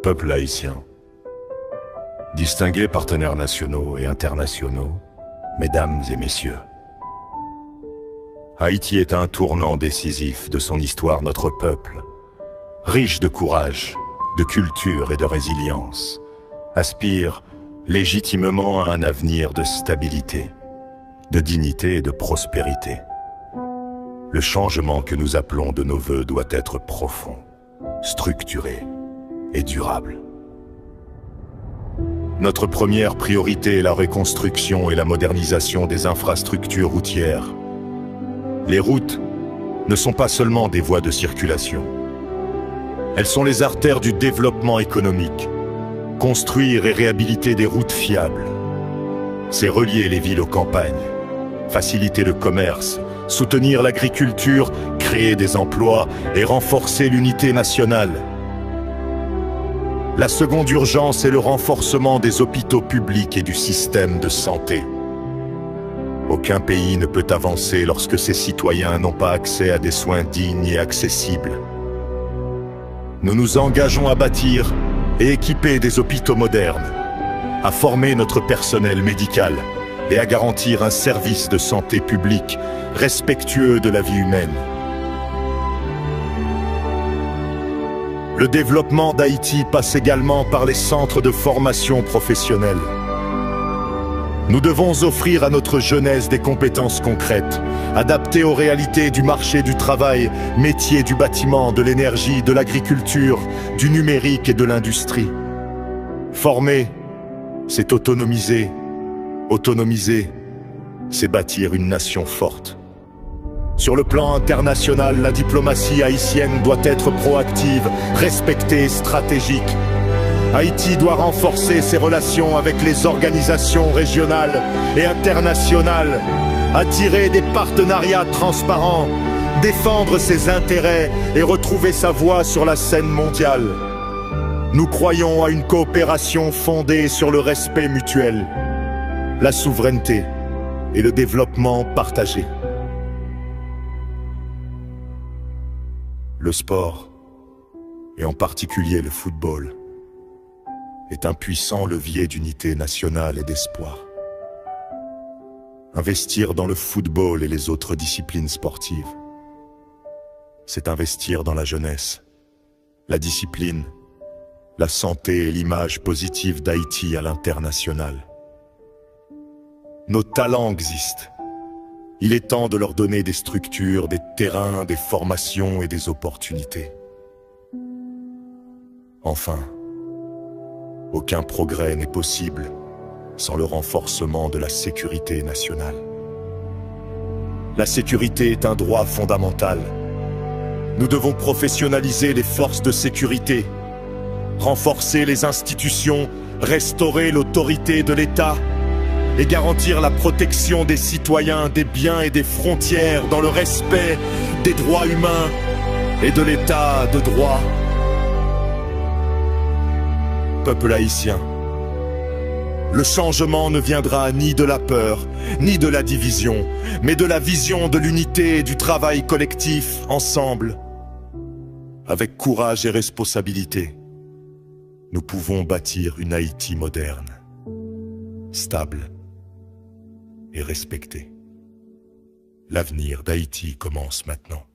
Peuple haïtien, distingués partenaires nationaux et internationaux, mesdames et messieurs, Haïti est à un tournant décisif de son histoire. Notre peuple, riche de courage, de culture et de résilience, aspire légitimement à un avenir de stabilité, de dignité et de prospérité. Le changement que nous appelons de nos vœux doit être profond, structuré et durable. Notre première priorité est la reconstruction et la modernisation des infrastructures routières. Les routes ne sont pas seulement des voies de circulation. Elles sont les artères du développement économique. Construire et réhabiliter des routes fiables, c'est relier les villes aux campagnes, faciliter le commerce, soutenir l'agriculture, créer des emplois et renforcer l'unité nationale. La seconde urgence est le renforcement des hôpitaux publics et du système de santé. Aucun pays ne peut avancer lorsque ses citoyens n'ont pas accès à des soins dignes et accessibles. Nous nous engageons à bâtir et équiper des hôpitaux modernes, à former notre personnel médical et à garantir un service de santé publique respectueux de la vie humaine. Le développement d'Haïti passe également par les centres de formation professionnelle. Nous devons offrir à notre jeunesse des compétences concrètes, adaptées aux réalités du marché du travail, métiers du bâtiment, de l'énergie, de l'agriculture, du numérique et de l'industrie. Former, c'est autonomiser. Autonomiser, c'est bâtir une nation forte. Sur le plan international, la diplomatie haïtienne doit être proactive, respectée et stratégique. Haïti doit renforcer ses relations avec les organisations régionales et internationales, attirer des partenariats transparents, défendre ses intérêts et retrouver sa voix sur la scène mondiale. Nous croyons à une coopération fondée sur le respect mutuel, la souveraineté et le développement partagé. Le sport, et en particulier le football, est un puissant levier d'unité nationale et d'espoir. Investir dans le football et les autres disciplines sportives, c'est investir dans la jeunesse, la discipline, la santé et l'image positive d'Haïti à l'international. Nos talents existent. Il est temps de leur donner des structures, des terrains, des formations et des opportunités. Enfin, aucun progrès n'est possible sans le renforcement de la sécurité nationale. La sécurité est un droit fondamental. Nous devons professionnaliser les forces de sécurité, renforcer les institutions, restaurer l'autorité de l'État et garantir la protection des citoyens, des biens et des frontières dans le respect des droits humains et de l'État de droit. Peuple haïtien, le changement ne viendra ni de la peur, ni de la division, mais de la vision de l'unité et du travail collectif ensemble. Avec courage et responsabilité, nous pouvons bâtir une Haïti moderne, stable et respectée. L'avenir d'Haïti commence maintenant.